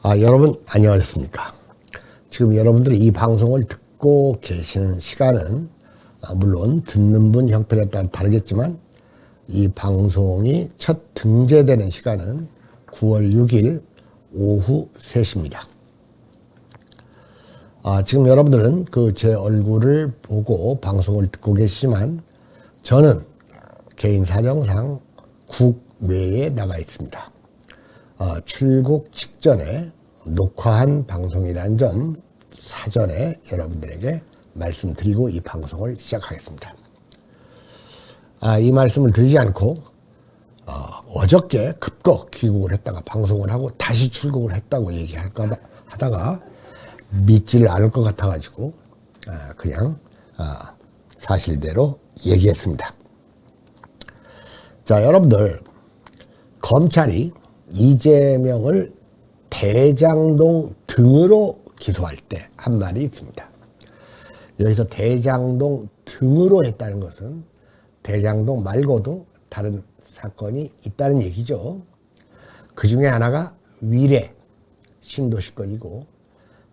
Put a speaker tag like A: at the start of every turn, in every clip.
A: 여러분 안녕하셨습니까? 지금 여러분들이 이 방송을 듣고 계시는 시간은 물론 듣는 분 형편에 따라 다르겠지만 이 방송이 첫 등재되는 시간은 9월 6일 오후 3시입니다. 지금 여러분들은 제 얼굴을 보고 방송을 듣고 계시지만 저는 개인 사정상 국외에 나가 있습니다. 출국 직전에 녹화한 방송이라는 점 사전에 여러분들에게 말씀드리고 이 방송을 시작하겠습니다. 이 말씀을 드리지 않고 어저께 급거 귀국을 했다가 방송을 하고 다시 출국을 했다고 얘기할까 하다가 믿지를 않을 것 같아가지고 그냥 사실대로 얘기했습니다. 자, 여러분들 검찰이 이재명을 대장동 등으로 기소할 때 한 말이 있습니다. 여기서 대장동 등으로 했다는 것은 대장동 말고도 다른 사건이 있다는 얘기죠. 그 중에 하나가 위례 신도시 건이고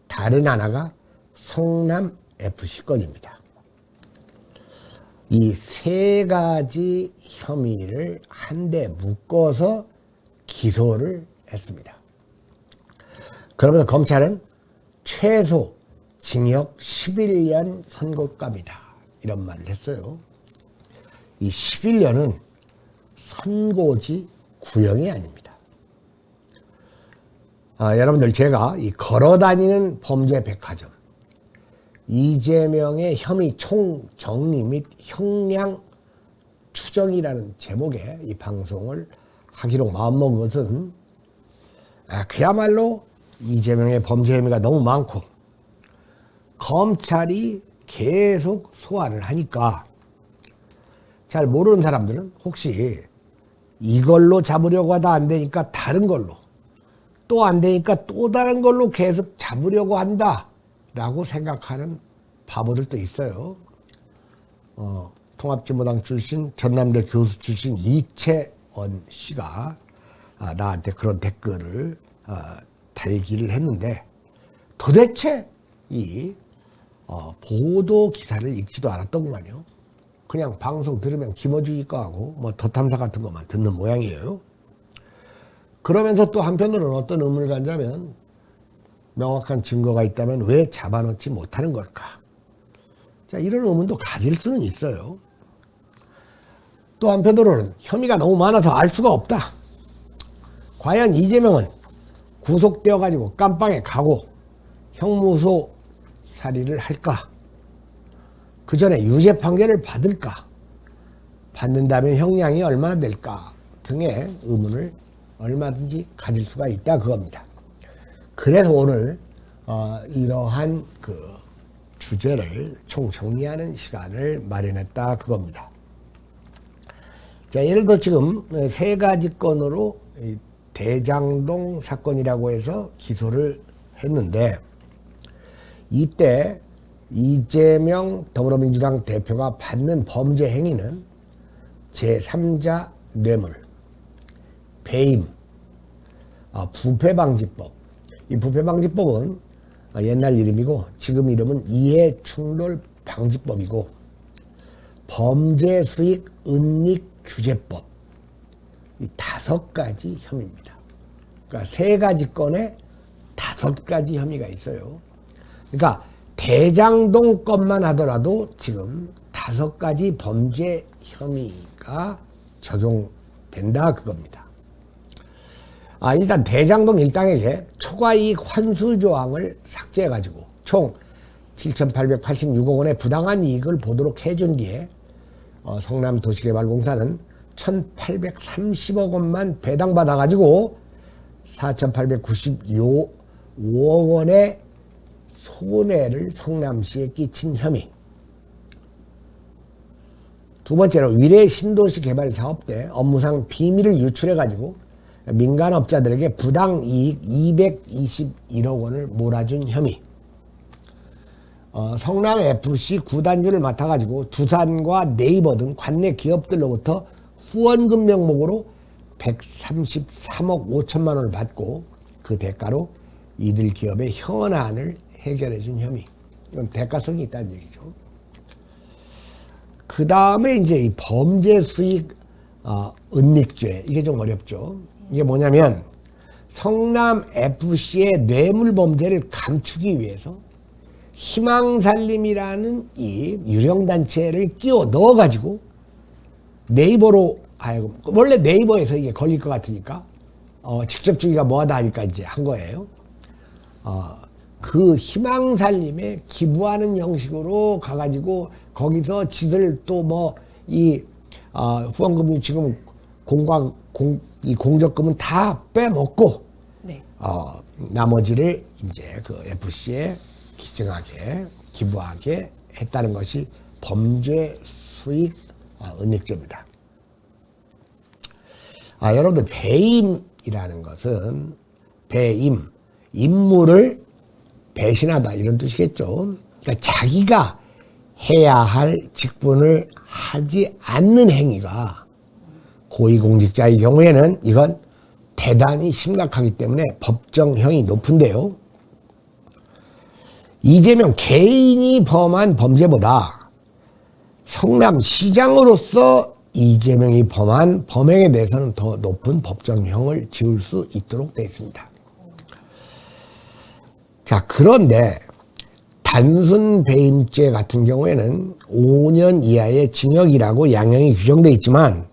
A: 다른 하나가 성남 FC 건입니다. 이 세 가지 혐의를 한데 묶어서 기소를 했습니다. 그러면서 검찰은 최소 징역 11년 선고감이다 이런 말을 했어요. 이 11년은 선고지 구형이 아닙니다. 여러분들 제가 이 걸어다니는 범죄 백화점 이재명의 혐의 총정리 및 형량 추정이라는 제목의 이 방송을 하기로 마음먹은 것은 그야말로 이재명의 범죄 혐의가 너무 많고 검찰이 계속 소환을 하니까 잘 모르는 사람들은 혹시 이걸로 잡으려고 하다 안 되니까 다른 걸로 또 안 되니까 또 다른 걸로 계속 잡으려고 한다 라고 생각하는 바보들도 있어요. 통합진보당 출신 전남대 교수 출신 이채원 씨가 나한테 그런 댓글을 달기를 했는데 도대체 이 보도 기사를 읽지도 않았더구만요. 그냥 방송 들으면 김어주기 거 하고 뭐 덧탐사 같은 것만 듣는 모양이에요. 그러면서 또 한편으로는 어떤 의문을 갖자면 명확한 증거가 있다면 왜 잡아놓지 못하는 걸까? 자, 이런 의문도 가질 수는 있어요. 또 한편으로는 혐의가 너무 많아서 알 수가 없다. 과연 이재명은 구속되어 가지고 깜빵에 가고 형무소 살이를 할까? 그 전에 유죄 판결을 받을까? 받는다면 형량이 얼마나 될까? 등의 의문을 얼마든지 가질 수가 있다 그겁니다. 그래서 오늘 이러한 주제를 총정리하는 시간을 마련했다 그겁니다. 자, 예를 들어 지금 세 가지 건으로 대장동 사건이라고 해서 기소를 했는데 이때 이재명 더불어민주당 대표가 받는 범죄 행위는 제3자 뇌물, 배임, 부패방지법. 이 부패방지법은 옛날 이름이고 지금 이름은 이해충돌방지법이고 범죄수익 은닉규제법. 이 5가지 혐의입니다. 그러니까 3가지 건에 5가지 혐의가 있어요. 그러니까 대장동 건만 하더라도 지금 5가지 범죄 혐의가 적용된다 그겁니다. 일단 대장동 일당에게 초과이익 환수 조항을 삭제해가지고 총 7,886억 원의 부당한 이익을 보도록 해준 뒤에 성남도시개발공사는 1,830억 원만 배당받아가지고 4,895억 원의 손해를 성남시에 끼친 혐의. 두 번째로 위례 신도시 개발 사업 때 업무상 비밀을 유출해가지고 민간업자들에게 부당 이익 221억 원을 몰아준 혐의. 성남FC 구단주를 맡아가지고 두산과 네이버 등 관내 기업들로부터 후원금 명목으로 133억 5천만 원을 받고 그 대가로 이들 기업의 현안을 해결해 준 혐의. 이건 대가성이 있다는 얘기죠. 그 다음에 이제 이 범죄 수익 은닉죄. 이게 좀 어렵죠. 이게 뭐냐면 성남 FC의 뇌물 범죄를 감추기 위해서 희망살림이라는 이 유령단체를 끼워 넣어가지고 네이버로 하여금, 원래 네이버에서 이게 걸릴 것 같으니까 직접 주기가 뭐하다 하니까 이제 한 거예요. 그 희망살림에 기부하는 형식으로 가가지고 거기서 지들 또 뭐 이 후원금이 지금 이 공적금은 다 빼먹고
B: 네.
A: 나머지를 이제 그 FC에 기증하게 기부하게 했다는 것이 범죄 수익 은닉죄입니다. 여러분들 배임이라는 것은 배임, 임무를 배신하다 이런 뜻이겠죠. 그러니까 자기가 해야 할 직분을 하지 않는 행위가 고위공직자의 경우에는 이건 대단히 심각하기 때문에 법정형이 높은데요. 이재명 개인이 범한 범죄보다 성남시장으로서 이재명이 범한 범행에 대해서는 더 높은 법정형을 지을 수 있도록 되어 있습니다. 자, 그런데 단순 배임죄 같은 경우에는 5년 이하의 징역이라고 양형이 규정되어 있지만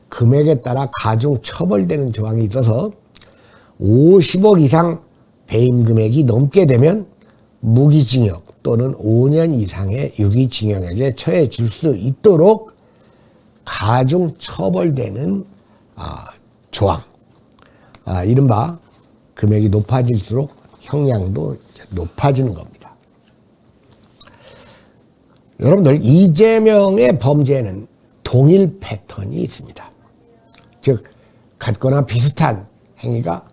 A: 금액에 따라 가중 처벌되는 조항이 있어서 50억 이상 배임 금액이 넘게 되면 무기징역 또는 5년 이상의 유기징역에 처해질 수 있도록 가중 처벌되는 조항, 이른바 금액이 높아질수록 형량도 높아지는 겁니다. 여러분들 이재명의 범죄에는 동일 패턴이 있습니다. 즉 같거나 비슷한 행위가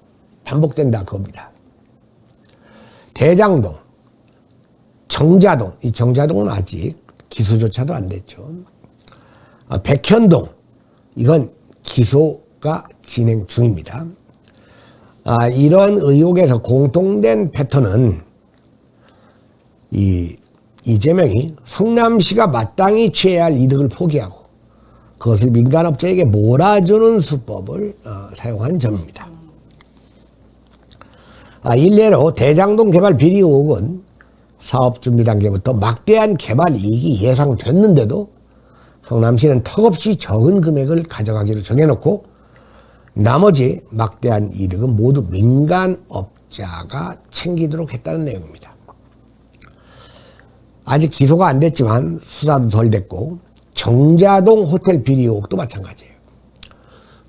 A: 반복된다 그겁니다. 대장동, 정자동, 이 정자동은 아직 기소조차도 안 됐죠. 백현동, 이건 기소가 진행 중입니다. 이런 의혹에서 공통된 패턴은 이재명이 성남시가 마땅히 취해야 할 이득을 포기하고 그것을 민간업체에게 몰아주는 수법을 사용한 점입니다. 일례로 대장동 개발 비리 의혹은 사업 준비 단계부터 막대한 개발 이익이 예상됐는데도 성남시는 턱없이 적은 금액을 가져가기로 정해놓고 나머지 막대한 이득은 모두 민간업자가 챙기도록 했다는 내용입니다. 아직 기소가 안 됐지만 수사도 덜 됐고 정자동 호텔 비리 의혹도 마찬가지예요.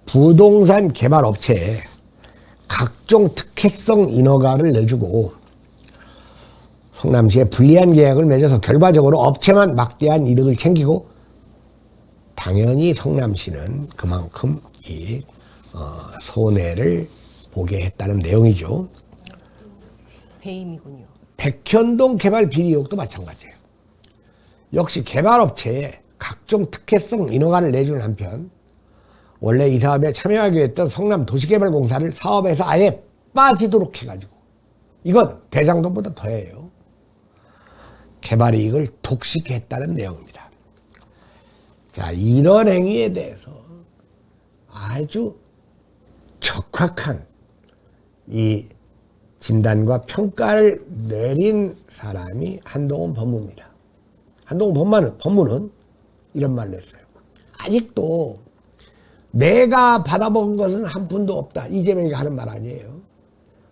A: 부동산 개발 업체에 각종 특혜성 인허가를 내주고 성남시에 불리한 계약을 맺어서 결과적으로 업체만 막대한 이득을 챙기고 당연히 성남시는 그만큼 이 손해를 보게 했다는 내용이죠.
B: 배임이군요.
A: 백현동 개발 비리 의혹도 마찬가지예요. 역시 개발업체에 각종 특혜성 인허가를 내주는 한편 원래 이 사업에 참여하기로 했던 성남 도시개발공사를 사업에서 아예 빠지도록 해가지고 이건 대장동보다 더해요. 개발 이익을 독식했다는 내용입니다. 자, 이런 행위에 대해서 아주 적확한 이 진단과 평가를 내린 사람이 한동훈 법무입니다. 한동훈 법무는 이런 말을 했어요. 아직도 내가 받아본 것은 한 푼도 없다. 이재명이 하는 말 아니에요.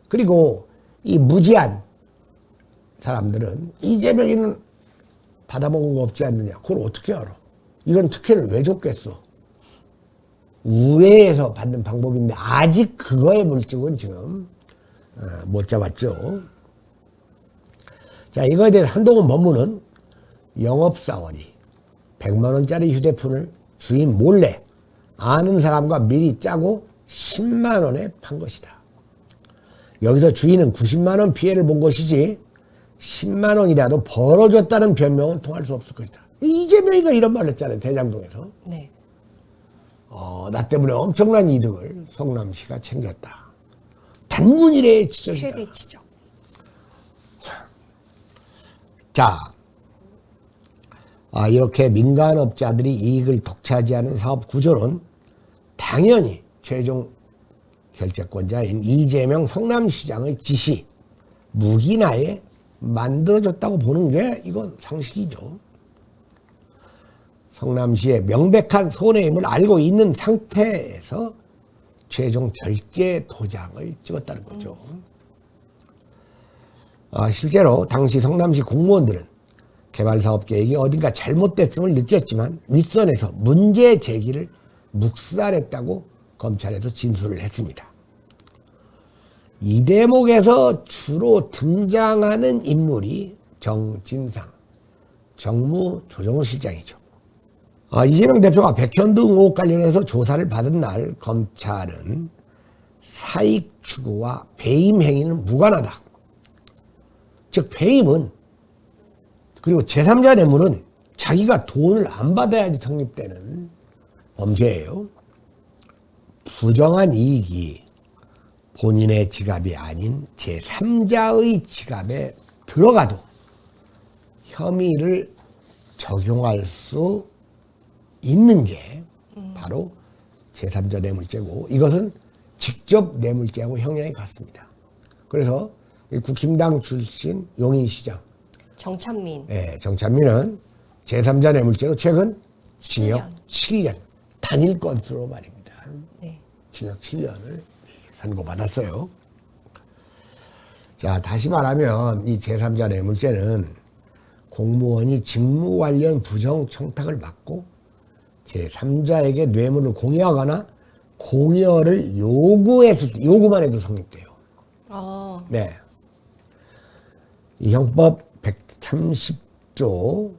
A: 그리고 이 무지한 사람들은 이재명이는 받아먹은 거 없지 않느냐. 그걸 어떻게 알아? 이런 특혜를 왜 줬겠어? 우회해서 받는 방법인데 아직 그거의 물증은 지금 못 잡았죠. 자, 이거에 대해서 한동훈 법무는 영업사원이 100만 원짜리 휴대폰을 주인 몰래 아는 사람과 미리 짜고 10만 원에 판 것이다. 여기서 주인은 90만 원 피해를 본 것이지 10만 원이라도 벌어졌다는 변명은 통할 수 없을 것이다. 이재명이가 이런 말을 했잖아요. 대장동에서.
B: 네.
A: 나 때문에 엄청난 이득을 성남시가 챙겼다. 단문일의 지적이다.
B: 최대 지적.
A: 자, 이렇게 민간업자들이 이익을 독차지하는 사업 구조는 당연히 최종 결재권자인 이재명 성남시장의 지시, 무기나에 만들어졌다고 보는 게 이건 상식이죠. 성남시의 명백한 손해임을 알고 있는 상태에서 최종 결재 도장을 찍었다는 거죠. 실제로 당시 성남시 공무원들은 개발사업 계획이 어딘가 잘못됐음을 느꼈지만 윗선에서 문제 제기를 묵살했다고 검찰에서 진술을 했습니다. 이 대목에서 주로 등장하는 인물이 정진상 정무조정실장이죠. 이재명 대표가 백현동 의혹 관련해서 조사를 받은 날 검찰은 사익 추구와 배임 행위는 무관하다. 즉 배임은 그리고 제3자 뇌물은 자기가 돈을 안 받아야지 성립되는 범죄예요. 부정한 이익이 본인의 지갑이 아닌 제3자의 지갑에 들어가도 혐의를 적용할 수 있는 게 바로 제3자 뇌물죄고 이것은 직접 뇌물죄하고 형량이 같습니다. 그래서 국힘당 출신 용인시장
B: 정찬민.
A: 네, 정찬민은 제3자 뇌물죄로 최근 징역 7년 단일 건수로 말입니다.
B: 네.
A: 징역 7년을 선고받았어요. 자, 다시 말하면 이 제3자 뇌물죄는 공무원이 직무 관련 부정 청탁을 받고 제3자에게 뇌물을 공여하거나 공여를 요구만 해도 성립돼요. 네. 이 형법 130조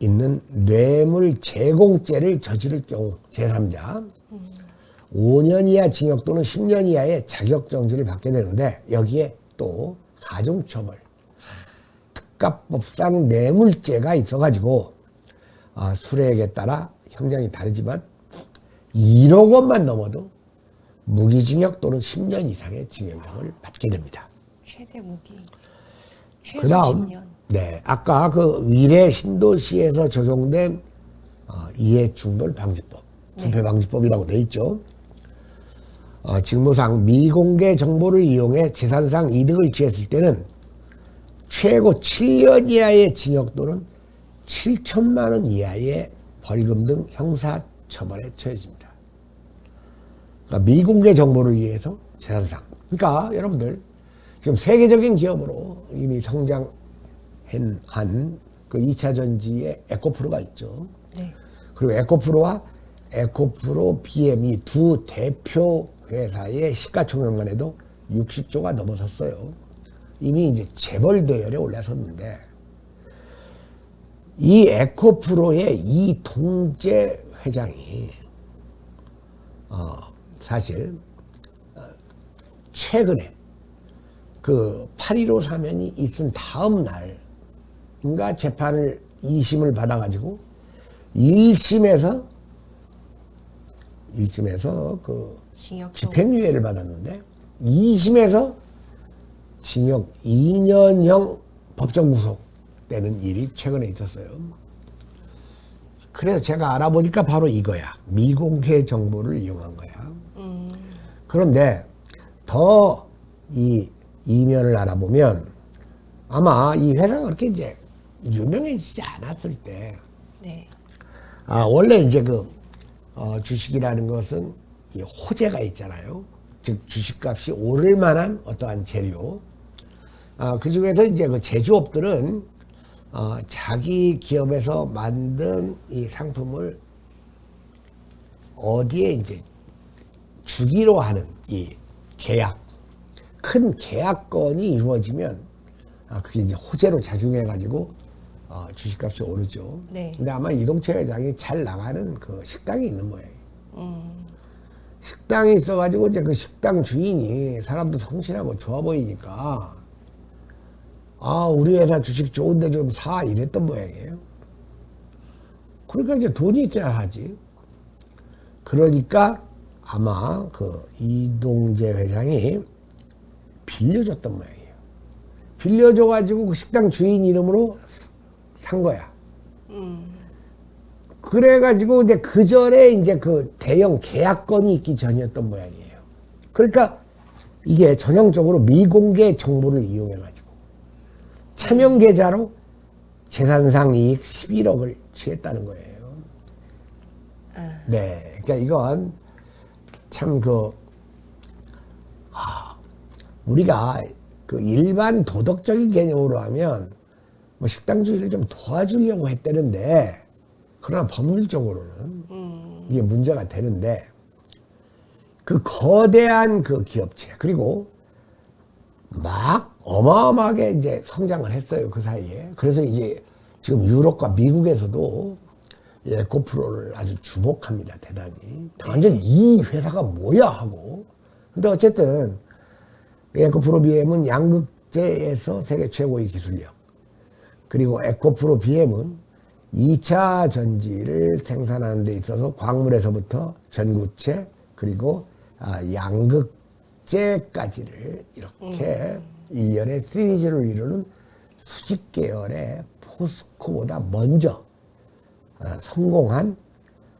A: 있는 뇌물 제공죄를 저지를 경우 제3자 5년 이하 징역 또는 10년 이하의 자격정지를 받게 되는데 여기에 또 가중처벌 특가법상 뇌물죄가 있어가지고 수령에 따라 형량이 다르지만 1억 원만 넘어도 무기징역 또는 10년 이상의 징역형을 받게 됩니다.
B: 최대 무기.
A: 그 다음, 네, 아까 그 위례 신도시에서 적용된 이해충돌 방지법, 부패 방지법이라고 돼 있죠. 직무상 미공개 정보를 이용해 재산상 이득을 취했을 때는 최고 7년 이하의 징역 또는 7천만 원 이하의 벌금 등 형사처벌에 처해집니다. 그러니까 미공개 정보를 위해서 재산상. 그러니까 여러분들 지금 세계적인 기업으로 이미 성장한 그 2차 전지의 에코프로가 있죠.
B: 네.
A: 그리고 에코프로와 에코프로 BM 이 두 대표 회사의 시가총액만 해도 60조가 넘어섰어요. 이미 이제 재벌 대열에 올라섰는데 이 에코프로의 이동재 회장이 사실 최근에 그 8.15 사면이 있은 다음 날인가 재판을 2심을 받아가지고 1심에서 그 집행유예를 받았는데 2심에서 징역 2년형 법정 구속되는 일이 최근에 있었어요. 그래서 제가 알아보니까 바로 이거야. 미공개 정보를 이용한 거야. 그런데 더 이 이면을 알아보면 아마 이 회사가 그렇게 이제 유명해지지 않았을 때
B: 네.
A: 원래 이제 그 주식이라는 것은 이 호재가 있잖아요. 즉 주식값이 오를 만한 어떠한 재료. 그 중에서 이제 그 제조업들은 자기 기업에서 만든 이 상품을 어디에 이제 주기로 하는 이 계약, 큰 계약건이 이루어지면 그게 이제 호재로 작용해가지고 주식값이 오르죠.
B: 네.
A: 근데 아마 이동채 회장이 잘 나가는 그 식당이 있는 모양이에요. 식당이 있어가지고 이제 그 식당 주인이 사람도 성실하고 좋아 보이니까 우리 회사 주식 좋은데 좀 사 이랬던 모양이에요. 그러니까 이제 돈이 있어야 하지. 그러니까 아마 그 이동재 회장이 빌려줬던 모양이에요. 빌려줘가지고 그 식당 주인 이름으로 산 거야. 그래가지고 이제 그 전에 이제 그 대형 계약건이 있기 전이었던 모양이에요. 그러니까 이게 전형적으로 미공개 정보를 이용해가지고 차명 계좌로 재산상 이익 11억을 취했다는 거예요. 네, 그러니까 이건 참 우리가 그 일반 도덕적인 개념으로 하면 뭐 식당 주인을 좀 도와주려고 했다는데, 그러나 법률적으로는 이게 문제가 되는데, 그 거대한 그 기업체, 그리고 막 어마어마하게 이제 성장을 했어요, 그 사이에. 그래서 이제 지금 유럽과 미국에서도 에코프로를 아주 주목합니다, 대단히. 완전 이 회사가 뭐야 하고. 근데 어쨌든 에코프로 BM은 양극재에서 세계 최고의 기술력, 그리고 에코프로 BM은 2차 전지를 생산하는 데 있어서 광물에서부터 전구체, 그리고 양극재까지를 이렇게 1년에 시리즈를 이루는 수직 계열의 포스코보다 먼저 성공한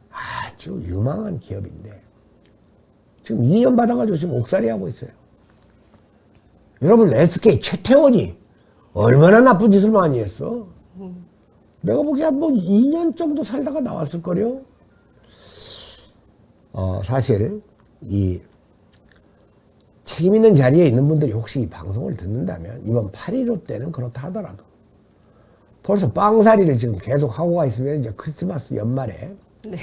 A: 아주 유망한 기업인데, 지금 2년 받아가지고 지금 옥살이 하고 있어요. 여러분, SK 최태원이 얼마나 나쁜 짓을 많이 했어? 내가 보기엔 뭐 2년 정도 살다가 나왔을 거요. 사실 이 책임 있는 자리에 있는 분들이 혹시 이 방송을 듣는다면 이번 8.15 때는 그렇다 하더라도 벌써 빵살이를 지금 계속 하고 가 있으면 이제 크리스마스 연말에
B: 네.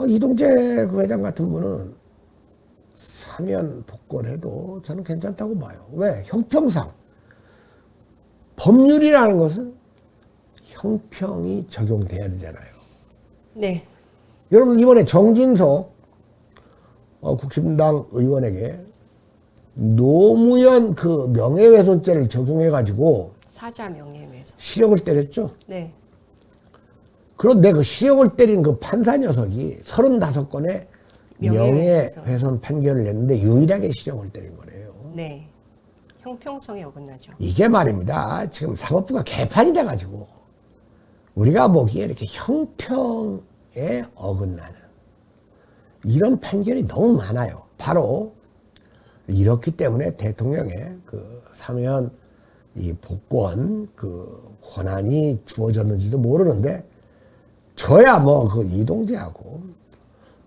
A: 이동재 그 회장 같은 분은 사면 복권해도 저는 괜찮다고 봐요. 왜? 형평상 법률이라는 것은 형평이 적용돼야 되잖아요.
B: 네.
A: 여러분, 이번에 정진석 국힘당 의원에게 노무현 그 명예훼손죄를 적용해가지고
B: 사자 명예훼손.
A: 실형을 때렸죠.
B: 네.
A: 그런데 그 실형을 때린 그 판사 녀석이 35건의
B: 명예훼손.
A: 명예훼손 판결을 냈는데 유일하게 실형을 때린 거래요.
B: 네. 형평성에 어긋나죠.
A: 이게 말입니다. 지금 사법부가 개판이 돼가지고 우리가 보기에 이렇게 형평에 어긋나는 이런 판결이 너무 많아요. 바로 이렇기 때문에 대통령의 그 사면 이 복권 그 권한이 주어졌는지도 모르는데, 저야 뭐 그 이동재하고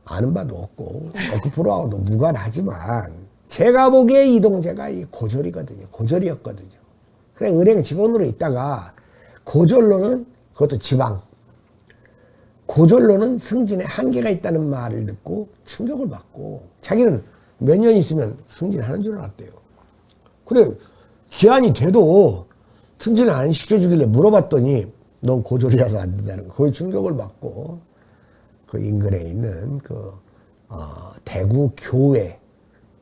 A: 아는 바도 없고 에코프로하고도 무관하지만 제가 보기에 이동재가 이 고졸이거든요. 고졸이었거든요. 그래, 은행 직원으로 있다가 고졸로는, 그것도 지방, 고졸로는 승진에 한계가 있다는 말을 듣고 충격을 받고 자기는 몇 년 있으면 승진하는 줄 알았대요. 그래, 기한이 돼도 승진을 안 시켜주길래 물어봤더니 넌 고졸이라서 안 된다는 거. 거의 충격을 받고 그 인근에 있는 그 대구 교외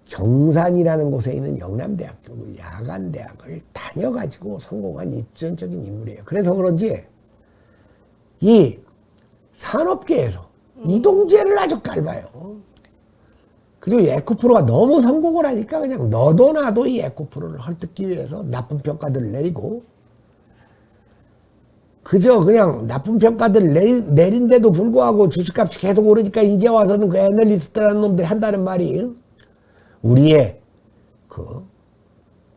A: 경산이라는 곳에 있는 영남대학교 그 야간대학을 다녀가지고 성공한 입전적인 인물이에요. 그래서 그런지 이 산업계에서 이동재를 아주 깔봐요. 그리고 에코프로가 너무 성공을 하니까 그냥 너도 나도 이 에코프로를 헐뜯기 위해서 나쁜 평가들을 내리고, 그저 그냥 나쁜 평가들을 내린데도 불구하고 주식값이 계속 오르니까 이제 와서는 그 애널리스트라는 놈들이 한다는 말이 우리의 그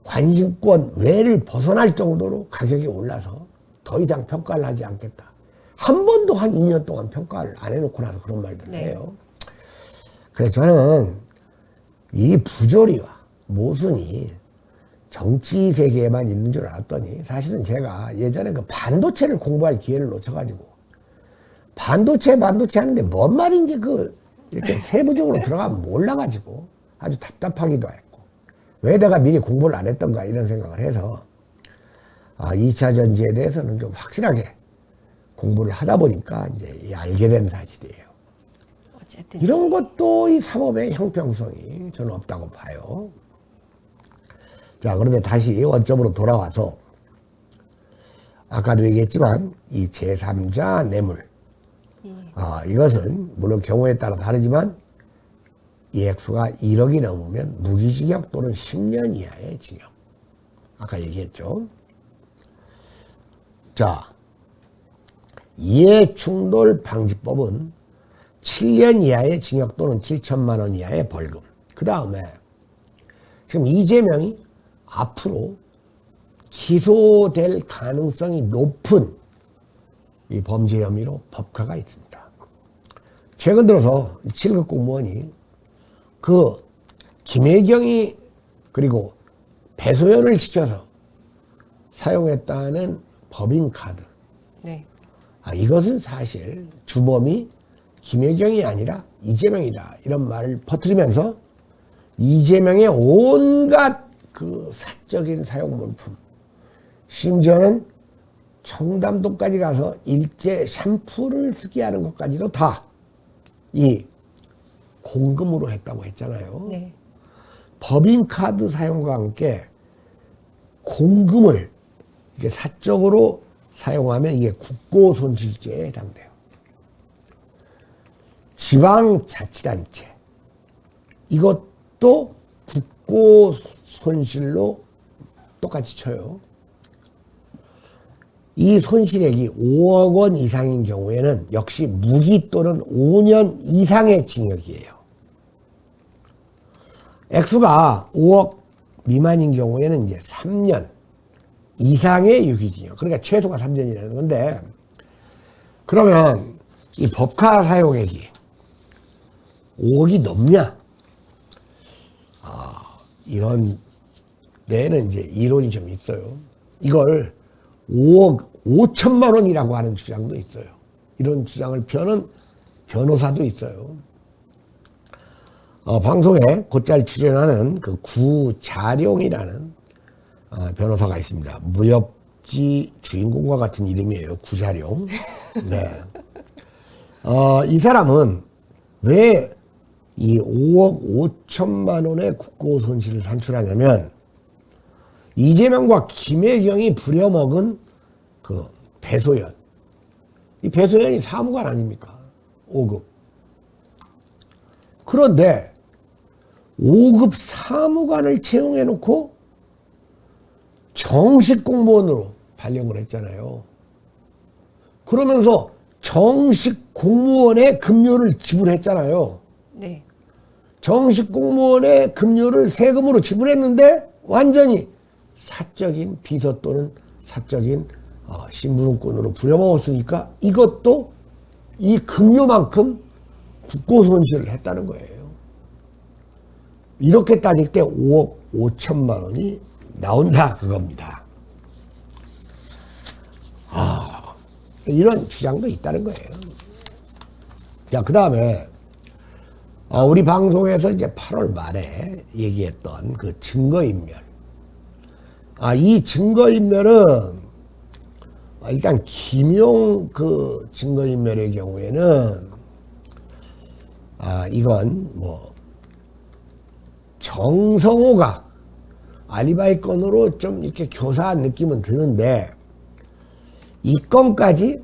A: 관심권 외를 벗어날 정도로 가격이 올라서 더 이상 평가를 하지 않겠다. 한 번도 한 2년 동안 평가를 안 해놓고 나서 그런 말들을
B: 네.
A: 해요. 그래서 저는 이 부조리와 모순이 정치 세계에만 있는 줄 알았더니, 사실은 제가 예전에 그 반도체를 공부할 기회를 놓쳐가지고 반도체 하는데 뭔 말인지 이렇게 세부적으로 들어가면 몰라가지고 아주 답답하기도 했고, 왜 내가 미리 공부를 안 했던가 이런 생각을 해서 2차 전지에 대해서는 좀 확실하게 공부를 하다 보니까 이제 알게 된 사실이에요.
B: 어쨌든
A: 이런 것도 이 사법의 형평성이 저는 없다고 봐요. 자, 그런데 다시 원점으로 돌아와서 아까도 얘기했지만 이 제3자 뇌물, 이것은 물론 경우에 따라 다르지만 이 액수가 1억이 넘으면 무기징역 또는 10년 이하의 징역. 아까 얘기했죠. 자, 이해충돌방지법은 7년 이하의 징역 또는 7천만 원 이하의 벌금. 그 다음에 지금 이재명이 앞으로 기소될 가능성이 높은 이 범죄 혐의로 법카가 있습니다. 최근 들어서 7급 공무원이 그 김혜경이 그리고 배소연을 시켜서 사용했다는 법인카드.
B: 네.
A: 이것은 사실 주범이 김혜경이 아니라 이재명이다. 이런 말을 퍼뜨리면서 이재명의 온갖 그 사적인 사용 물품, 심지어는 청담동까지 가서 일제 샴푸를 쓰게 하는 것까지도 다 이 공금으로 했다고 했잖아요.
B: 네.
A: 법인카드 사용과 함께 공금을 이게 사적으로 사용하면 이게 국고손실죄에 해당돼요. 지방자치단체 이것도 국고손실로 똑같이 쳐요. 이 손실액이 5억 원 이상인 경우에는 역시 무기 또는 5년 이상의 징역이에요. 액수가 5억 미만인 경우에는 이제 3년 이상의 유기징역. 그러니까 최소가 3년이라는 건데, 그러면 이 법카 사용액이 5억이 넘냐? 이런 데에는 이제 이론이 좀 있어요. 이걸 5억 5천만 원이라고 하는 주장도 있어요. 이런 주장을 펴는 변호사도 있어요. 방송에 곧잘 출연하는 그 구자룡이라는 변호사가 있습니다. 무협지 주인공과 같은 이름이에요. 구자룡. 네. 이 사람은 왜 이 5억 5천만 원의 국고 손실을 산출하냐면 이재명과 김혜경이 부려먹은 그 배소연. 이 배소연이 사무관 아닙니까? 5급. 그런데 5급 사무관을 채용해놓고 정식 공무원으로 발령을 했잖아요. 그러면서 정식 공무원의 급료를 지불했잖아요.
B: 네.
A: 정식 공무원의 급료를 세금으로 지불했는데 완전히 사적인 비서 또는 사적인 신분권으로 부려먹었으니까 이것도 이 급료만큼 국고손실을 했다는 거예요. 이렇게 따질 때 5억 5천만 원이 나온다 그겁니다. 이런 주장도 있다는 거예요. 자, 그 다음에 우리 방송에서 이제 8월 말에 얘기했던 그 증거인멸. 이 증거인멸은 일단 김용 그 증거인멸의 경우에는 이건 뭐 정성호가 알리바이 건으로 좀 이렇게 교사한 느낌은 드는데 이 건까지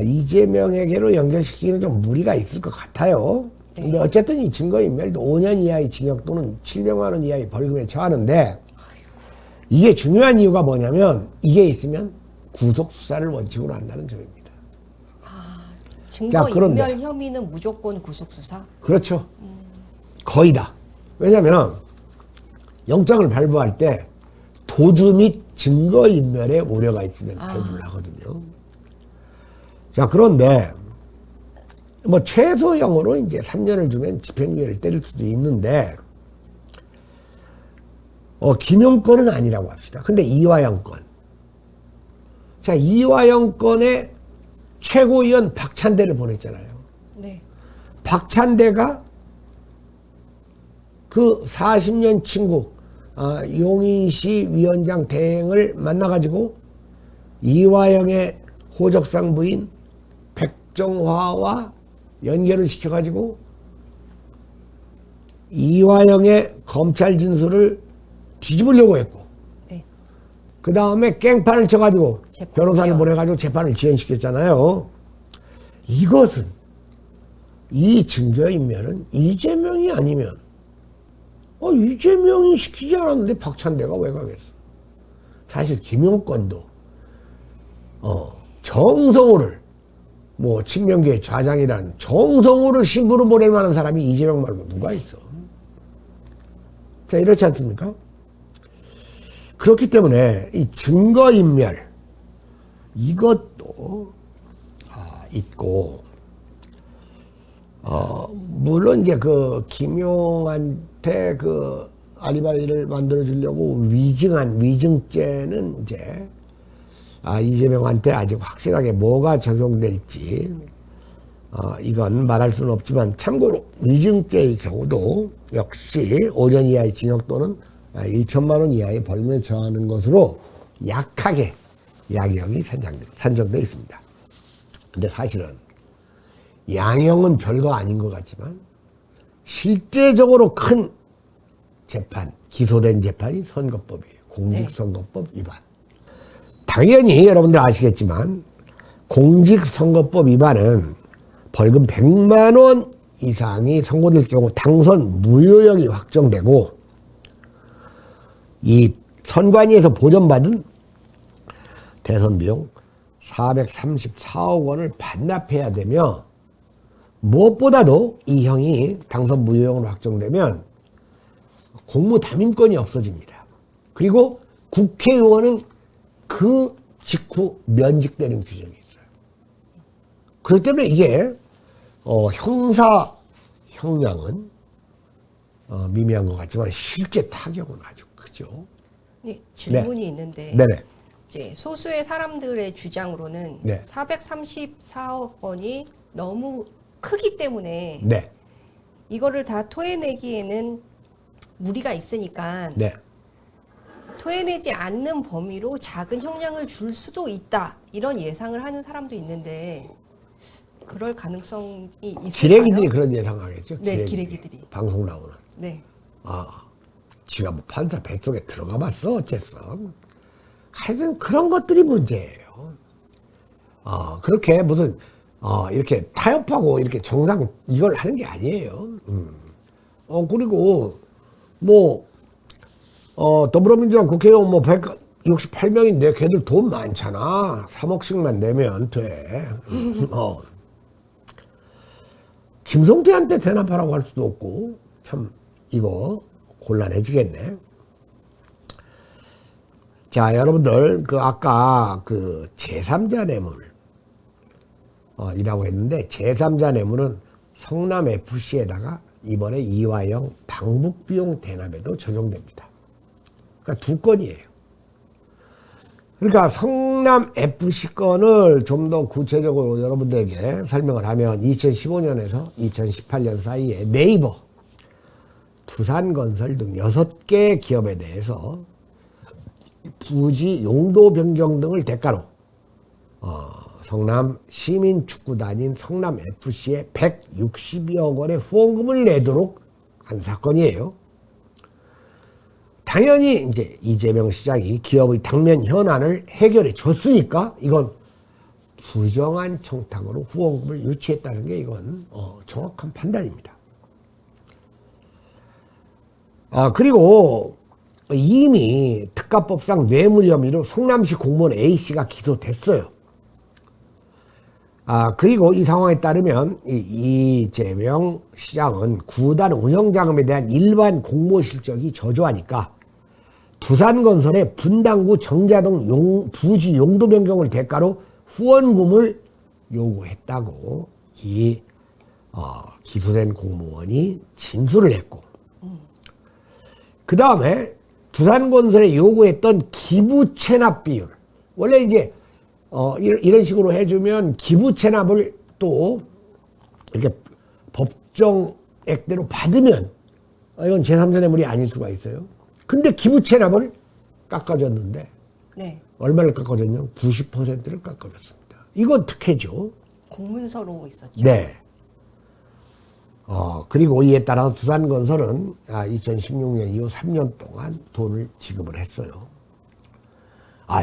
A: 이재명에게로 연결시키기는 좀 무리가 있을 것 같아요. 근데 어쨌든 이 증거인멸도 5년 이하의 징역 또는 700만 원 이하의 벌금에 처하는데 이게 중요한 이유가 뭐냐면 이게 있으면 구속수사를 원칙으로 한다는 점입니다.
B: 증거인멸 혐의는 무조건 구속수사?
A: 그렇죠. 거의 다. 왜냐하면 영장을 발부할 때 도주 및 증거인멸의 우려가 있으면 발부를 하거든요. 자, 그런데 뭐 최소형으로 이제 3년을 주면 집행유예를 때릴 수도 있는데 김용 건은 아니라고 합시다. 근데 이화영 건. 자, 이화영 건에 최고위원 박찬대를 보냈잖아요.
B: 네.
A: 박찬대가 그 40년 친구 용인시 위원장 대행을 만나가지고 이화영의 호적상 부인 백정화와 연결을 시켜가지고 이화영의 검찰 진술을 뒤집으려고 했고,
B: 네.
A: 그 다음에 깽판을 쳐가지고 변호사를
B: 지연.
A: 보내가지고 재판을 지연시켰잖아요. 이것은 이 증거인멸은 이재명이 아니면 이재명이 시키지 않았는데 박찬대가 왜 가겠어? 사실 김용건도 정성호를 친명계의 좌장이라는 정성호를 신부로 보낼 만한 사람이 이재명 말고 누가 있어? 자, 이렇지 않습니까? 그렇기 때문에 이 증거인멸 이것도 있고 물론 이제 그 김용한테 그 알리바이를 만들어 주려고 위증죄는 이제 이재명한테 아직 확실하게 뭐가 적용될지 이건 말할 수는 없지만 참고로 위증죄의 경우도 역시 5년 이하의 징역 또는 1천만 원 이하의 벌금에 처하는 것으로 약하게 양형이 산정되어 있습니다. 근데 사실은 양형은 별거 아닌 것 같지만 실제적으로 큰 재판, 기소된 재판이 선거법이에요. 공직선거법 위반. 당연히 여러분들 아시겠지만 공직선거법 위반은 벌금 100만 원 이상이 선고될 경우 당선 무효형이 확정되고 이 선관위에서 보전받은 대선 비용 434억 원을 반납해야 되며 무엇보다도 이 형이 당선 무효형으로 확정되면 공무담임권이 없어집니다. 그리고 국회의원은 그 직후 면직되는 규정이 있어요. 그렇기 때문에 이게 형사 형량은 미미한 것 같지만 실제 타격은 아주 크죠.
B: 네, 질문이 있는데
A: 네네.
B: 이제 소수의 사람들의 주장으로는
A: 네.
B: 434억 원이 너무 크기 때문에
A: 네.
B: 이거를 다 토해내기에는 무리가 있으니까
A: 네.
B: 토해내지 않는 범위로 작은 형량을 줄 수도 있다 이런 예상을 하는 사람도 있는데 그럴 가능성이 있을까요?
A: 기레기들이 그런 예상하겠죠.
B: 네, 기레기들이.
A: 방송 나오는.
B: 네.
A: 지가 판사 뱃속에 들어가 봤어 어쨌어. 하여튼 그런 것들이 문제예요. 그렇게 무슨 이렇게 타협하고 이렇게 정상 이걸 하는 게 아니에요. 그리고 더불어민주당 국회의원 168명인데 걔들 돈 많잖아. 3억씩만 내면 돼. 김성태한테 대납하라고 할 수도 없고 참 이거 곤란해지겠네. 자, 여러분들 아까 제3자 뇌물 이라고 했는데 제3자 뇌물은 성남 FC에다가 이번에 이화영 방북비용 대납에도 적용됩니다. 그러니까 두 건이에요. 그러니까 성남 FC 건을 좀 더 구체적으로 여러분들에게 설명을 하면 2015년에서 2018년 사이에 네이버, 두산건설 등 6개 기업에 대해서 부지 용도 변경 등을 대가로 성남 시민축구단인 성남FC에 160여억 원의 후원금을 내도록 한 사건이에요. 당연히 이제 이재명 시장이 기업의 당면 현안을 해결해 줬으니까 이건 부정한 청탁으로 후원금을 유치했다는 게 이건 정확한 판단입니다. 그리고 이미 특가법상 뇌물 혐의로 성남시 공무원 A씨가 기소됐어요. 그리고 이 상황에 따르면 이재명 시장은 구단 운영자금에 대한 일반 공모 실적이 저조하니까 두산건설의 분당구 정자동 부지 용도 변경을 대가로 후원금을 요구했다고 이 기소된 공무원이 진술을 했고 그 다음에 두산건설에 요구했던 기부 체납 비율 원래 이제 이런 식으로 해주면 기부 체납을 또 이렇게 법정액대로 받으면 이건 제3자 뇌물이 아닐 수가 있어요. 근데 기부 체납을 깎아줬는데
B: 네.
A: 얼마를 깎아줬냐면 90%를 깎아줬습니다. 이건 특혜죠.
B: 공문서로 있었죠.
A: 네. 그리고 이에 따라서 두산건설은 2016년 이후 3년 동안 돈을 지급을 했어요.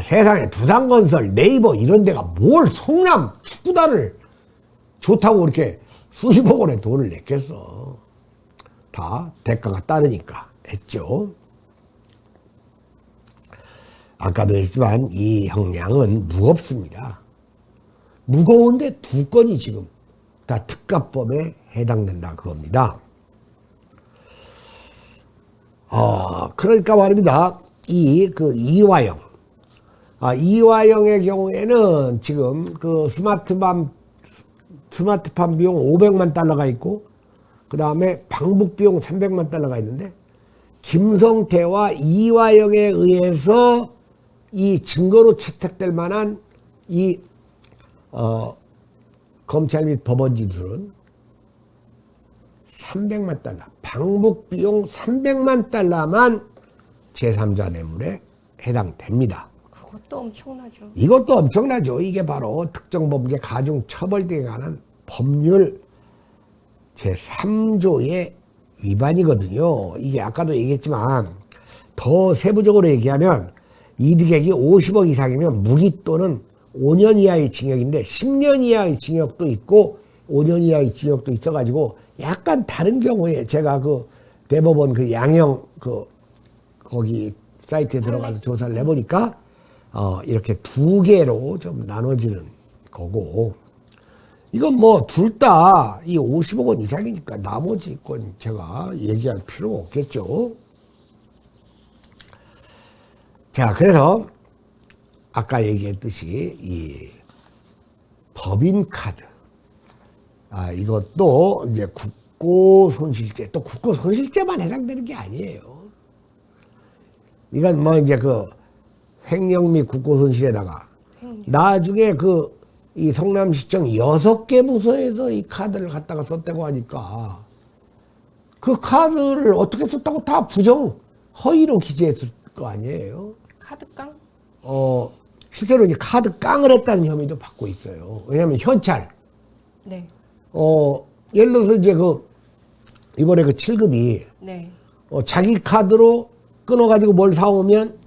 A: 세상에 두산건설, 네이버 이런 데가 뭘 성남 축구단을 좋다고 이렇게 수십억 원의 돈을 냈겠어. 다 대가가 따르니까 했죠. 아까도 했지만 이 형량은 무겁습니다. 무거운데 두 건이 지금 다 특가법에 해당된다 그겁니다. 그러니까 말입니다. 이화영. 이화영의 경우에는 지금 그 스마트팜 비용 500만 달러가 있고, 그 다음에 방북 비용 300만 달러가 있는데, 김성태와 이화영에 의해서 이 증거로 채택될 만한 검찰 및 법원 진술은 300만 달러, 방북 비용 300만 달러만 제3자 뇌물에 해당됩니다.
B: 그것도 엄청나죠.
A: 이것도 엄청나죠. 이게 바로 특정범죄 가중처벌 등에 관한 법률 제3조의 위반이거든요. 이게 아까도 얘기했지만 더 세부적으로 얘기하면 이득액이 50억 이상이면 무기 또는 5년 이하의 징역인데 10년 이하의 징역도 있고 5년 이하의 징역도 있어가지고 약간 다른 경우에 제가 그 대법원 그 양형 거기 사이트에 들어가서 조사를 해보니까 이렇게 두 개로 좀 나눠지는 거고, 이건 뭐 둘 다 이 50억 원 이상이니까 나머지 건 제가 얘기할 필요가 없겠죠. 자, 그래서 아까 얘기했듯이 이 법인카드, 이것도 이제 국고손실죄, 또 국고손실죄만 해당되는 게 아니에요. 이건 뭐 이제 그 횡령 및 국고손실에다가 나중에 이 성남시청 6개 부서에서 이 카드를 갖다가 썼다고 하니까 그 카드를 어떻게 썼다고 다 허위로 기재했을 거 아니에요.
B: 카드깡?
A: 실제로 이제 카드 깡을 했다는 혐의도 받고 있어요. 왜냐면 현찰.
B: 네.
A: 예를 들어서 이제 이번에 7급이
B: 네.
A: 자기 카드로 끊어가지고 뭘 사오면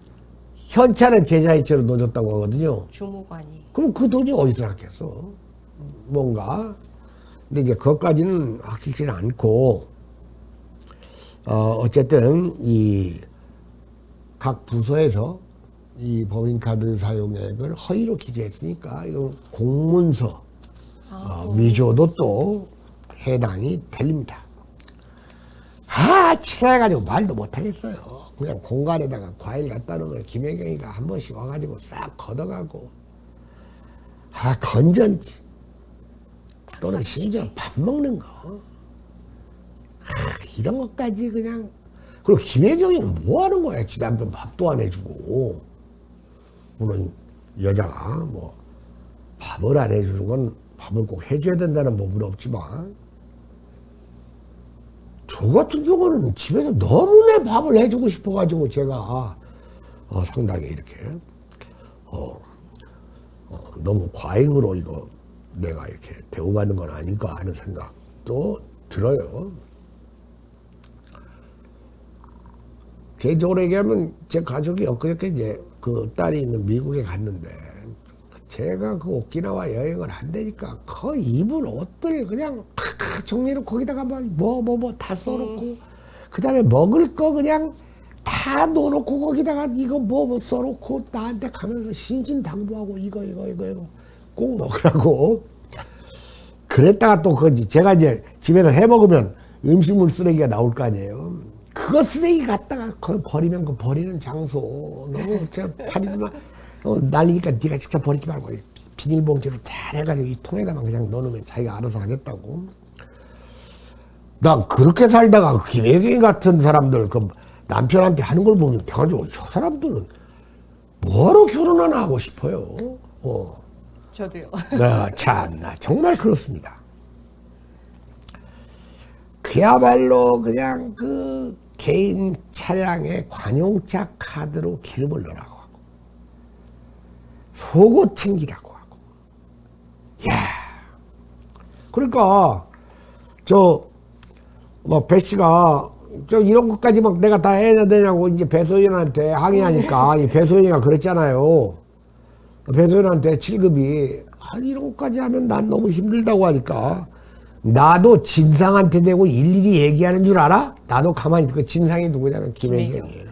A: 현찰은 계좌이체로 넣어줬다고 하거든요.
B: 주무관이.
A: 그럼 그 돈이 어디서 났겠어? 뭔가. 근데 이제 그것까지는 확실치는 않고, 어쨌든 각 부서에서 이 법인카드 사용액을 허위로 기재했으니까 이건 공문서 위조도 또 해당이 됩니다. 치사해가지고 말도 못하겠어요. 그냥 공간에다가 과일 갖다 놓으면 김혜경이가 한 번씩 와가지고 싹 걷어가고, 건전지 또는 심지어 밥 먹는 거, 이런 것까지 그냥. 그리고 김혜경이는 뭐 하는 거야? 지 남편 밥도 안 해주고. 물론 여자가 뭐 밥을 안 해주는 건 밥을 꼭 해줘야 된다는 법은 없지만, 저 같은 경우는 집에서 너무 내 밥을 해주고 싶어가지고 제가 상당히 이렇게 너무 과잉으로 이거 내가 이렇게 대우받는 건 아닐까 하는 생각도 들어요. 개인적으로 얘기하면 제 가족이 엊그저께 이제 그 딸이 있는 미국에 갔는데, 제가 그 오키나와 여행을 한다니까 그 입은 옷들 그냥 정리를 거기다가 뭐 다 써놓고, 그 다음에 먹을 거 그냥 다 넣어놓고 거기다가 이거 뭐 써놓고 나한테 가면서 신신당부하고 이거 꼭 먹으라고. 그랬다가 또 제가 이제 집에서 해 먹으면 음식물 쓰레기가 나올 거 아니에요. 그거 쓰레기 갖다가 거기 버리면 그 버리는 장소 너무 제가 파리지만 날리니까 네가 직접 버리지 말고 비닐봉지로 잘 해가지고 이 통에다만 그냥 넣어놓으면 자기가 알아서 하겠다고. 난 그렇게 살다가 김혜경 같은 사람들 남편한테 하는 걸 보면 대가지고 저 사람들은 뭐하러 결혼 하나 하고 싶어요.
B: 저도요.
A: 참나 정말 그렇습니다. 그야말로 그냥 개인 차량에 관용차 카드로 기름을 넣으라고 하고, 속옷 챙기라고 하고. 그러니까 배 씨가 이런 것까지 막 내가 다 해야 되냐고 이제 배소연한테 항의하니까 이 배소연이가 그랬잖아요. 배소연한테 7급이 이런 것까지 하면 난 너무 힘들다고 하니까 나도 진상한테 대고 일일이 얘기하는 줄 알아? 나도 가만히 있고 진상이 누구냐면 김혜경이에요.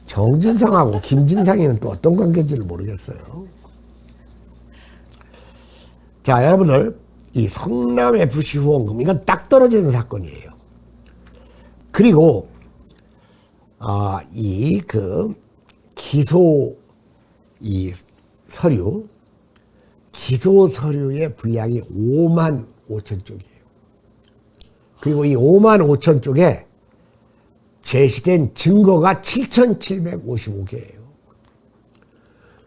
A: 정진상하고 김진상이는 또 어떤 관계인지를 모르겠어요. 자, 여러분들 이 성남FC 후원금 이건 딱 떨어지는 사건이에요. 그리고 이 기소 이 서류 기소 서류의 분량이 5만 5천 쪽이에요. 그리고 이 5만 5천 쪽에 제시된 증거가 7,755개예요.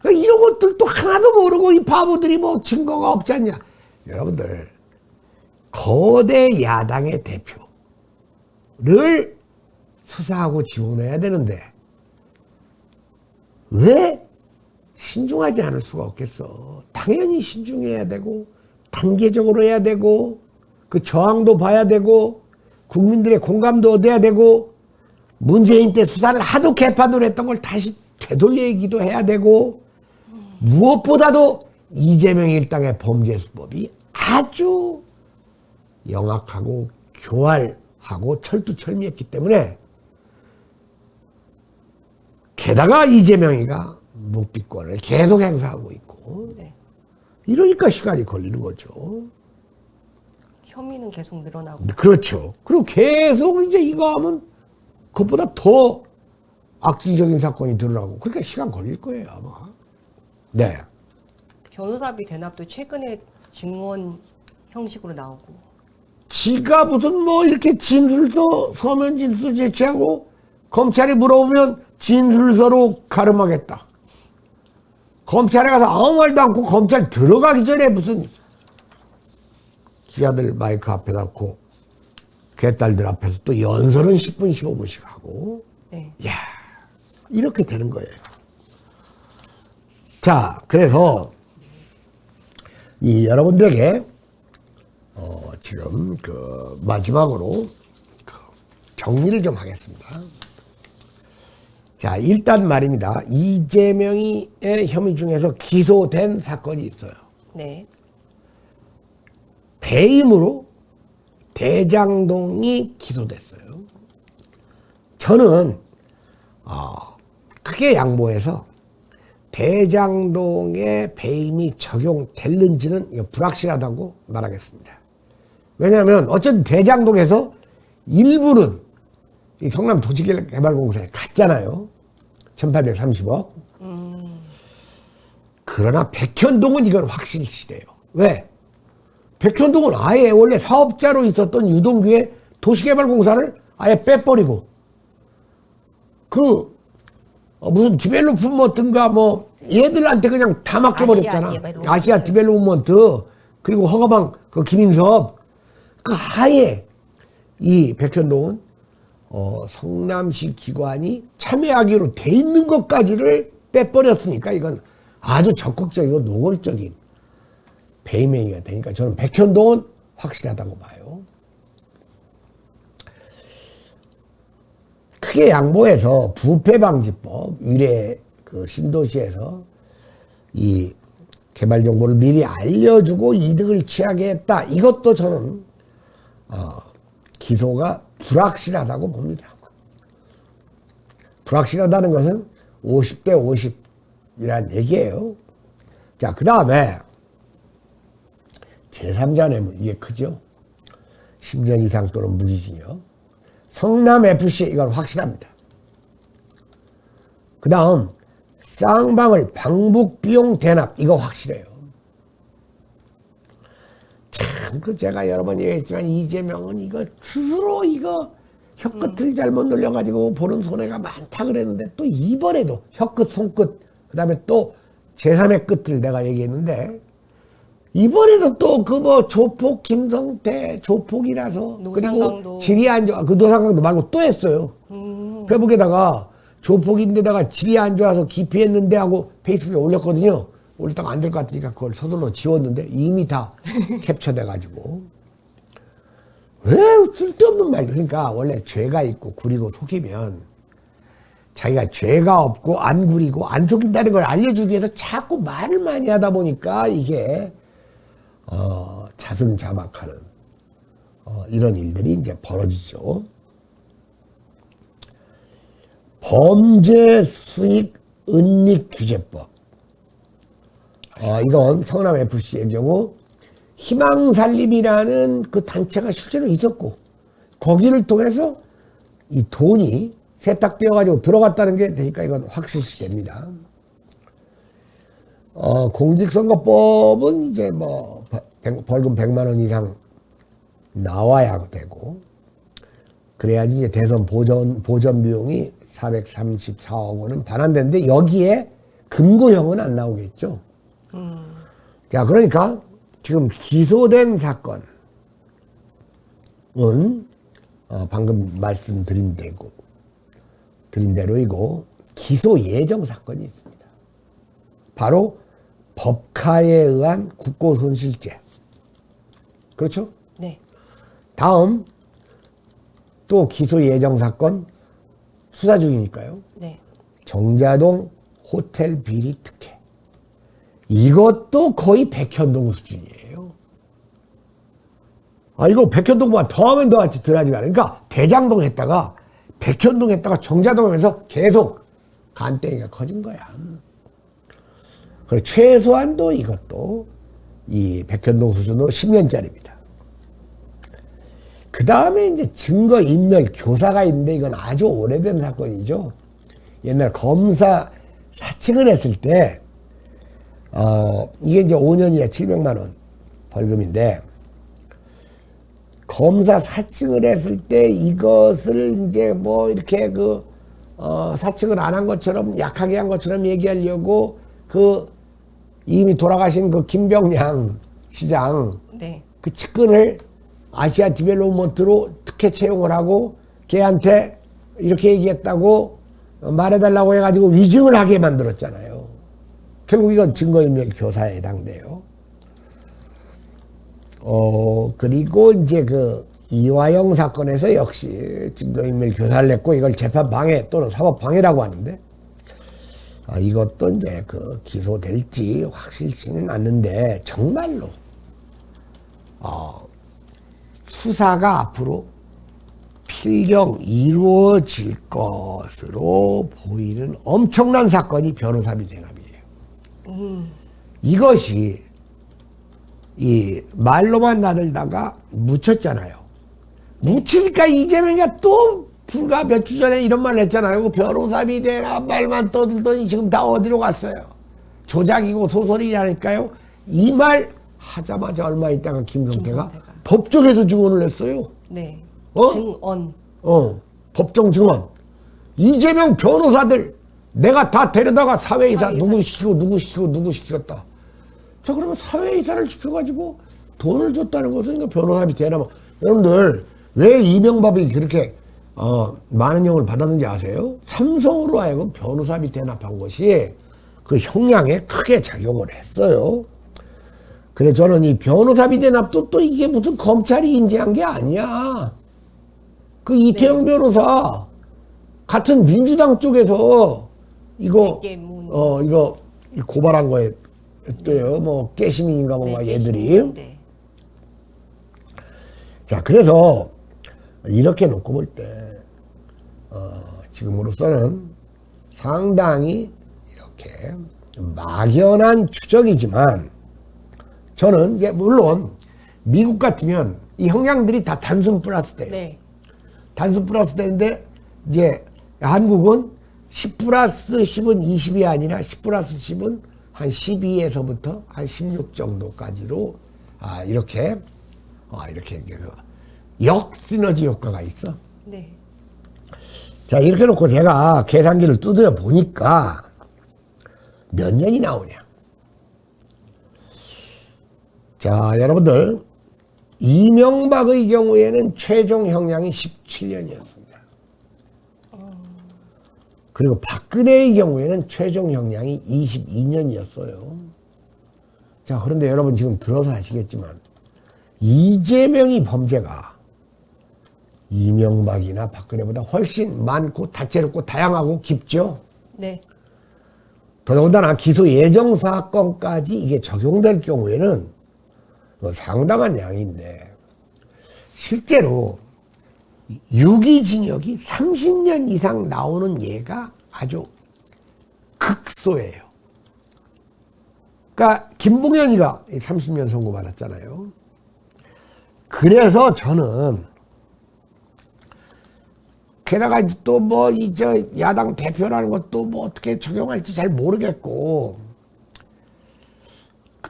A: 이런 것들도 하나도 모르고 이 바보들이 뭐 증거가 없지 않냐. 여러분들 거대 야당의 대표를 수사하고 지원해야 되는데 왜 신중하지 않을 수가 없겠어. 당연히 신중해야 되고 단계적으로 해야 되고 그 저항도 봐야 되고 국민들의 공감도 얻어야 되고 문재인 때 수사를 하도 개판으로 했던 걸 다시 되돌리기도 해야 되고 무엇보다도 이재명 일당의 범죄 수법이 아주 영악하고 교활하고 철두철미했기 때문에 게다가 이재명이가 묵비권을 계속 행사하고 있고
B: 네.
A: 이러니까 시간이 걸리는 거죠.
B: 혐의는 계속 늘어나고.
A: 그렇죠. 그리고 계속 이제 이거 하면 그것보다 더 악질적인 사건이 드러나고 그러니까 시간 걸릴 거예요 아마. 네.
B: 변호사비 대납도 최근에 증언 형식으로 나오고.
A: 지가 무슨 뭐 이렇게 진술서 서면 진술 제출하고 검찰이 물어보면 진술서로 가름하겠다. 검찰에 가서 아무 말도 않고 검찰 들어가기 전에 무슨 기자들 마이크 앞에 놓고 개딸들 앞에서 또 연설은 10분 15분씩 하고
B: 네.
A: 야 이렇게 되는 거예요. 자, 그래서 이 여러분들에게 지금 마지막으로 정리를 좀 하겠습니다. 자, 일단 말입니다. 이재명의 혐의 중에서 기소된 사건이 있어요.
B: 네.
A: 배임으로 대장동이 기소됐어요. 저는 크게 양보해서 대장동의 배임이 적용될는지는 이거 불확실하다고 말하겠습니다. 왜냐하면 어쨌든 대장동에서 일부는 이 성남 도시개발공사에 갔잖아요. 1830억. 그러나 백현동은 이건 확실시돼요. 왜? 백현동은 아예 원래 사업자로 있었던 유동규의 도시개발공사를 아예 빼버리고 무슨 디벨로프먼트인가 뭐 얘들한테 그냥 다 맡겨버렸잖아. 아시아 디벨로프먼트 그리고 허가방 김인섭 아예 이 백현동은 성남시 기관이 참여하기로 돼 있는 것까지를 빼버렸으니까 이건 아주 적극적이고 노골적인 배임행위가 되니까 저는 백현동은 확실하다고 봐요. 크게 양보해서 부패방지법 위례 신도시에서 이 개발 정보를 미리 알려주고 이득을 취하게 했다. 이것도 저는 기소가 불확실하다고 봅니다. 불확실하다는 것은 50대 50이란 얘기예요. 자, 그 다음에 제3자 뇌물 이게 크죠. 10년 이상 또는 무기징역. 성남FC 이건 확실합니다. 그 다음 쌍방울 방북비용 대납 이거 확실해요. 참 제가 여러 번 얘기했지만 이재명은 이거 스스로 이거 혀끝을 잘못 눌려가지고 보는 손해가 많다 그랬는데 또 이번에도 혀끝 손끝 그 다음에 또 제3의 끝을 내가 얘기했는데 이번에도 또 조폭 김성태 조폭이라서
B: 노상강도.
A: 그리고 질이 안 좋아 노상강도 말고 또 했어요. 페북에다가 조폭인데다가 질이 안 좋아서 기피했는데 하고 페이스북에 올렸거든요. 올렸다가 안 될 것 같으니까 그걸 서둘러 지웠는데 이미 다 캡처돼가지고 왜 쓸데없는 말도 그러니까 원래 죄가 있고 구리고 속이면 자기가 죄가 없고 안 구리고 안 속인다는 걸 알려주기 위해서 자꾸 말을 많이 하다 보니까 이게 자승자박하는 이런 일들이 이제 벌어지죠. 범죄 수익 은닉 규제법. 이건 성남 FC의 경우 희망살림이라는 그 단체가 실제로 있었고 거기를 통해서 이 돈이 세탁되어 가지고 들어갔다는 게 되니까 이건 확실시 됩니다. 공직선거법은 이제 뭐 벌금 100만 원 이상 나와야 되고 그래야지 이제 대선 보전 비용이 434억 원은 반환되는데 여기에 금고형은 안 나오겠죠. 자, 그러니까 지금 기소된 사건은 방금 말씀드린 대로이고 기소 예정 사건이 있습니다. 바로 법카에 의한 국고손실죄. 그렇죠?
B: 네.
A: 다음 또 기소 예정 사건 수사 중이니까요.
B: 네.
A: 정자동 호텔 비리 특혜. 이것도 거의 백현동 수준이에요. 이거 백현동보다 더하면 더하지 덜하지 않아요. 그러니까 대장동 했다가 백현동 했다가 정자동 하면서 계속 간땡이가 커진 거야. 그리고 최소한도 이것도 이 백현동 수준으로 10년짜리입니다. 그 다음에 이제 증거인멸 교사가 있는데 이건 아주 오래된 사건이죠. 옛날 검사 사측을 했을 때, 이게 이제 5년 이하 700만 원 벌금인데, 검사 사측을 했을 때 이것을 이제 뭐 이렇게 사측을 안 한 것처럼 약하게 한 것처럼 얘기하려고 이미 돌아가신 김병량 시장
B: 네.
A: 그 측근을 아시아 디벨롭먼트로 특혜 채용을 하고 걔한테 이렇게 얘기했다고 말해달라고 해가지고 위증을 하게 만들었잖아요. 결국 이건 증거인멸 교사에 해당돼요. 그리고 이제 이화영 사건에서 역시 증거인멸 교사를 냈고 이걸 재판방해 또는 사법방해라고 하는데 이것도 이제 기소될지 확실치는 않는데 정말로 수사가 앞으로 필경 이루어질 것으로 보이는 엄청난 사건이 변호사비 대납이에요. 이것이 이 말로만 나들다가 묻혔잖아요. 묻히니까 이재명이가 또 불과 몇 주 전에 이런 말을 했잖아요. 변호사비 대납 말만 떠들더니 지금 다 어디로 갔어요. 조작이고 소설이라니까요. 이 말 하자마자 얼마 있다가 김성태가 법정에서 증언을 했어요.
B: 네.
A: 증언. 법정 증언. 이재명 변호사들 내가 다 데려다가 사회이사 누구 시켰다. 자, 그러면 사회이사를 시켜가지고 돈을 줬다는 것은 변호사비 대납. 여러분들 왜 이명박이 그렇게 많은 형을 받았는지 아세요? 삼성으로 하여금 변호사비 대납한 것이 그 형량에 크게 작용을 했어요. 그래서 저는 이 변호사비 대납도 또 이게 무슨 검찰이 인지한 게 아니야. 이태영 변호사 같은 민주당 쪽에서 이거 고발한 거에 또요. 뭐 깨시민인가 뭐 얘들이.
B: 네.
A: 자, 그래서 이렇게 놓고 볼 때 지금으로서는 상당히 이렇게 막연한 추정이지만 저는 이게 물론 미국 같으면 이 형량들이 다 단순 플러스 돼요.
B: 네.
A: 단순 플러스 되는데 이제 한국은 10 플러스 10은 20이 아니라 10 플러스 10은 한 12에서부터 한 16 정도까지로 이렇게 이제 역시너지 효과가 있어.
B: 네.
A: 자, 이렇게 놓고 제가 계산기를 두드려 보니까 몇 년이 나오냐. 자, 여러분들 이명박의 경우에는 최종 형량이 17년이었습니다. 그리고 박근혜의 경우에는 최종 형량이 22년이었어요. 자, 그런데 여러분 지금 들어서 아시겠지만 이재명이 범죄가 이명박이나 박근혜보다 훨씬 많고 다채롭고 다양하고 깊죠.
B: 네.
A: 더더군다나 기소 예정 사건까지 이게 적용될 경우에는 상당한 양인데 실제로 유기징역이 30년 이상 나오는 예가 아주 극소예요. 그러니까 김봉현이가 30년 선고받았잖아요. 그래서 저는 게다가 또 뭐 야당 대표라는 것도 뭐 어떻게 적용할지 잘 모르겠고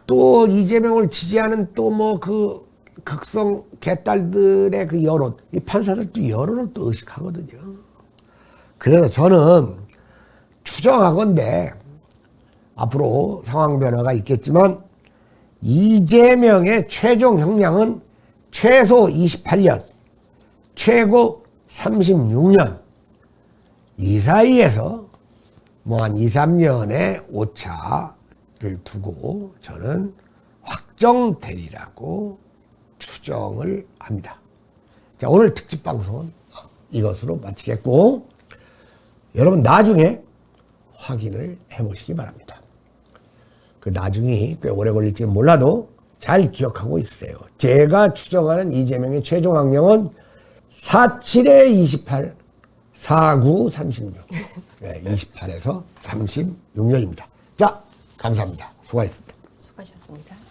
A: 또 이재명을 지지하는 또 뭐 그 극성 개딸들의 그 여론, 이 판사들도 여론을 또 의식하거든요. 그래서 저는 추정하건대 앞으로 상황 변화가 있겠지만 이재명의 최종 형량은 최소 28년, 최고 36년 이 사이에서 뭐 한 2, 3년의 오차를 두고 저는 확정되리라고 추정을 합니다. 자, 오늘 특집 방송은 이것으로 마치겠고 여러분 나중에 확인을 해보시기 바랍니다. 그 나중이 꽤 오래 걸릴지는 몰라도 잘 기억하고 있으세요. 제가 추정하는 이재명의 최종 확령은 47에 28, 49, 36. 네, 28에서 36년입니다. 자, 감사합니다. 수고하셨습니다.
B: 수고하셨습니다.